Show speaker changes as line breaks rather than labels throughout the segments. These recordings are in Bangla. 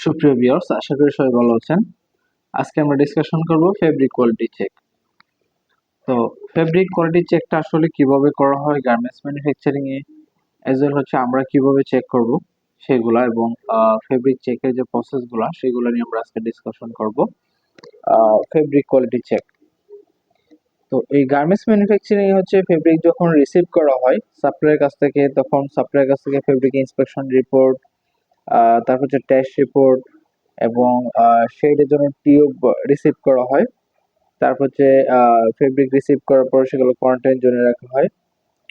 সুপ্রিয় ভিউয়ার্স, আশা করি সবাই ভালো আছেন। আজকে আমরা ডিসকাশন করব ফেব্রিক কোয়ালিটি চেক। তো ফেব্রিক কোয়ালিটি চেকটা আসলে কিভাবে করা হয় গার্মেন্টস ম্যানুফ্যাকচারিং এ, এজ ওয়েল হচ্ছে আমরা কিভাবে চেক করব সেগুলা, এবং ফেব্রিক চেকের যে প্রসেসগুলা সেগুলো নিয়ে আমরা আজকে ডিসকাশন করব। ফেব্রিক কোয়ালিটি চেক, তো এই গার্মেন্টস ম্যানুফ্যাকচারিং হচ্ছে ফেব্রিক যখন রিসিভ করা হয় সাপ্লায়ারের কাছ থেকে, তখন সাপ্লায়ারের কাছ থেকে ফেব্রিক ইন্সপেকশন রিপোর্ট, তারপর হচ্ছে টেস্ট রিপোর্ট এবং শেডের জন্য টিউব রিসিভ করা হয়। তারপর হচ্ছে ফেব্রিক রিসিভ করার পর সেগুলো কোয়ারেন্টাইন জোনে রাখা হয়।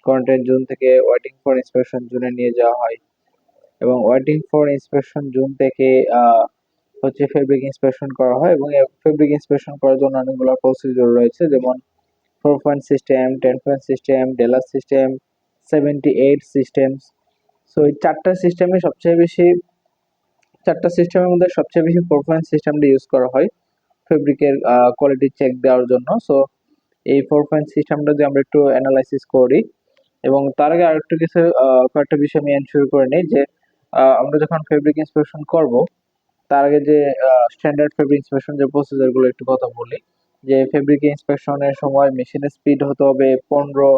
কোয়ারেন্টাইন জোন থেকে ওয়েটিং ফর ইন্সপেকশন জোনে নিয়ে যাওয়া হয়, এবং ওয়েটিং ফর ইন্সপেকশন জোন থেকে হচ্ছে ফেব্রিক ইন্সপেকশন করা হয়। এবং ফেব্রিক ইন্সপেকশন করার জন্য অনেকগুলো প্রসিডিউর রয়েছে, যেমন 4 পয়েন্ট সিস্টেম, 10 পয়েন্ট সিস্টেম, ডেলার সিস্টেম, 78 সিস্টেমস। সো এই চারটা সিস্টেমের মধ্যে সবচেয়ে বেশি 4 পয়েন্ট সিস্টেমটা ইউজ করা হয় ফেব্রিকের কোয়ালিটি চেক দেওয়ার জন্য। সো এই 4 পয়েন্ট সিস্টেমটা যদি আমরা একটু অ্যানালাইসিস করি, এবং তার আগে আরেকটু কিছু কয়েকটা বিষয় আমি এনশিওর করে নিই যে আমরা যখন ফেব্রিক ইন্সপেকশন করব তার আগে যে স্ট্যান্ডার্ড ফেব্রিক ইন্সপেকশন যে প্রসিজারগুলো একটু কথা বলি। যে ফেব্রিক ইন্সপেকশনের সময় মেশিনের স্পিড হতে হবে 15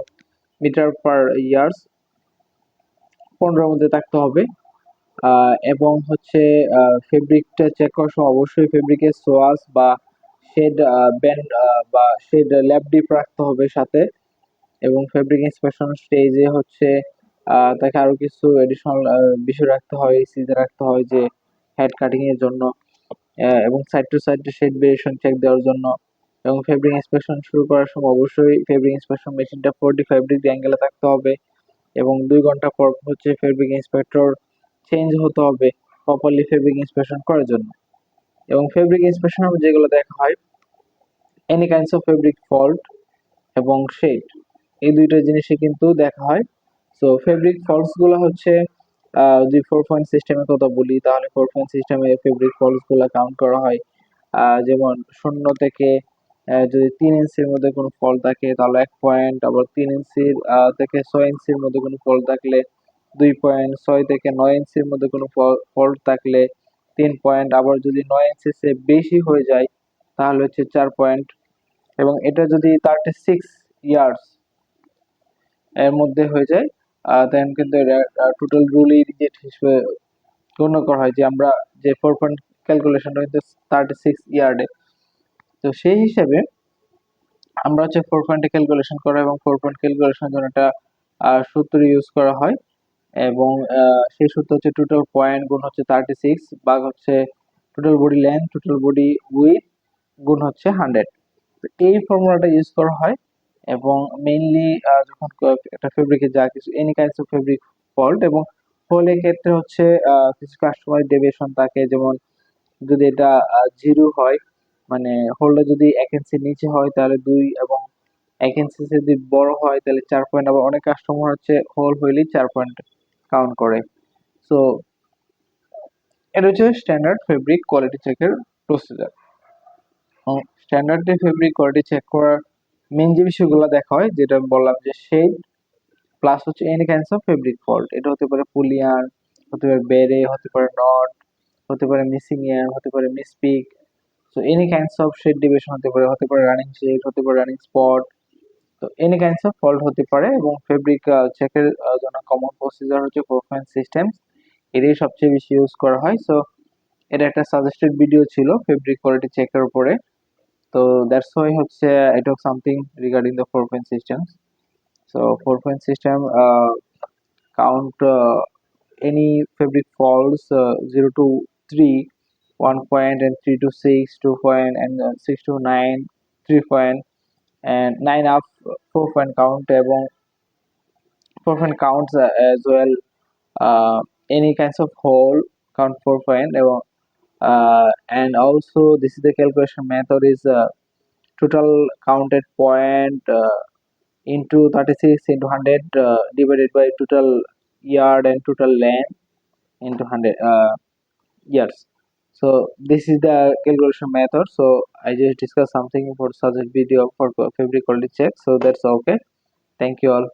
মিটার পার ইয়ার্স, 15 মধ্যে থাকতে হবে। এবং হচ্ছে ফেব্রিকটা চেক করার সময় অবশ্যই ফেব্রিকের সোয়াস বা শেড ব্যান্ড বা শেড ল্যাব ডিপ রাখতে হবে সাথে। এবং ফেব্রিক ইন্সপেকশন স্টেজে হচ্ছে তাকে আরো কিছু এডিশনাল বিষয় রাখতে হয়, সিজা রাখতে হয় যে হেড কাটিং এর জন্য, এবং side to side shade variation check দেওয়ার জন্য। এবং ফেব্রিক ইন্সপেকশন শুরু করার সময় অবশ্যই ফেব্রিক ইন্সপেকশন মেশিনটা 45 ডিগ্রি অ্যাঙ্গেলে থাকতে হবে, এবং 2 ঘন্টা পর হচ্ছে ফেব্রিক ইন্সপেক্টর চেঞ্জ হতে হবে প্রপারলি ফেব্রিক ইন্সপেকশন করার জন্য। এবং ফেব্রিক ইন্সপেকশনের যেগুলো দেখা হয় any kinds of fabric fault এবং শেড, এই দুইটা জিনিসই কিন্তু দেখা হয়। সো ফেব্রিক ফল্টস গুলো হচ্ছে যদি 4 পয়েন্ট সিস্টেমের কথা বলি তাহলে 4 পয়েন্ট সিস্টেমে ফেব্রিক ফল্টস গুলো কাউন্ট করা হয়। যেমন 0 থেকে যদি 3 ইঞ্চির মধ্যে কোনো ফল্ট থাকে তাহলে 1 পয়েন্ট, আবার 3 ইঞ্চির থেকে 6 ইঞ্চির মধ্যে কোনো ফল্ট থাকলে 2 পয়েন্ট, 6 থেকে 9 ইঞ্চির মধ্যে কোনো ফল্ট থাকলে 3 পয়েন্ট, আবার যদি 9 ইঞ্চির চেয়ে বেশি হয়ে যায় তাহলে হচ্ছে 4 পয়েন্ট। এবং এটা যদি 36 ইয়ার্স এর মধ্যে হয়ে যায় দেন কিন্তু টোটাল রুলই রিজেক্ট হিসেবে গণ্য করা হয়, যে আমরা যে 4 পয়েন্ট ক্যালকুলেশনটা কিন্তু 36 ইয়ার্ডে। তো সেই হিসেবে আমরা হচ্ছে 4 পয়েন্টে ক্যালকুলেশন করা, এবং 4 পয়েন্ট ক্যালকুলেশনের জন্য একটা সূত্র ইউজ করা হয়। এবং সেই সূত্র হচ্ছে টোটাল পয়েন্ট গুণ হচ্ছে 36 ভাগ হচ্ছে total body length, total body with গুণ হচ্ছে 100। এই ফর্মুলাটা ইউজ করা হয়। এবং মেইনলি যখন একটা ফেব্রিকে যা কিছু any kinds of fabric fault, এবং ফলের ক্ষেত্রে হচ্ছে কিছু কাস্টমাইজ ডেভিয়েশন থাকে, যেমন যদি এটা 0 হয়, মানে হোলটা যদি 1 ইঞ্চির নিচে হয় তাহলে 2, এবং 1 ইঞ্চি যদি বড় হয় তাহলে 4 পয়েন্ট। আবার অনেক কাস্টমার হচ্ছে হোল হইলেই 4 পয়েন্ট কাউন্ট করে। সো এটা হচ্ছে স্ট্যান্ডার্ড ফেব্রিক কোয়ালিটি চেকের procedure. Standard fabric quality check করার মেন যে বিষয়গুলো দেখা হয়, যেটা বললাম যে শেড প্লাস হচ্ছে any kinds of fabric fault. এটা হতে পারে পুলিয়ান, হতে পারে বেরে, হতে পারে নট, হতে পারে মিসিং ইয়ার, হতে পারে mispick. So any kinds of shade division হতে পারে রানিং শেড, হতে পারে রানিং স্পট। তো এনি কাইন্ডস অফ ফল্ট হতে পারে। এবং ফেব্রিক চেকের জন্য কমন প্রসিজার হচ্ছে 4 পয়েন্ট সিস্টেম, এটাই সবচেয়ে বেশি ইউজ করা হয়। সো এটা একটা সাজেস্টেড ভিডিও ছিল ফেব্রিক কোয়ালিটি চেকের উপরে। তো দ্যাটস ওয়াই হচ্ছে I talk something regarding the 4 point systems. So 4 point system count any fabric faults 0 to 3, 1 point, and 3 to 6, 2 point, and 6 to 9, 3 point, and 9 up 4 point count, এবং 4 point counts as well. Any kinds of hole count 4 point, and also this is the calculation method is total counted point into 36 into 100 divided by total yard and total length into 100 years. So this is the calculation method. So I just discussed something for such a video for fabric quality check. So that's okay. Thank you all.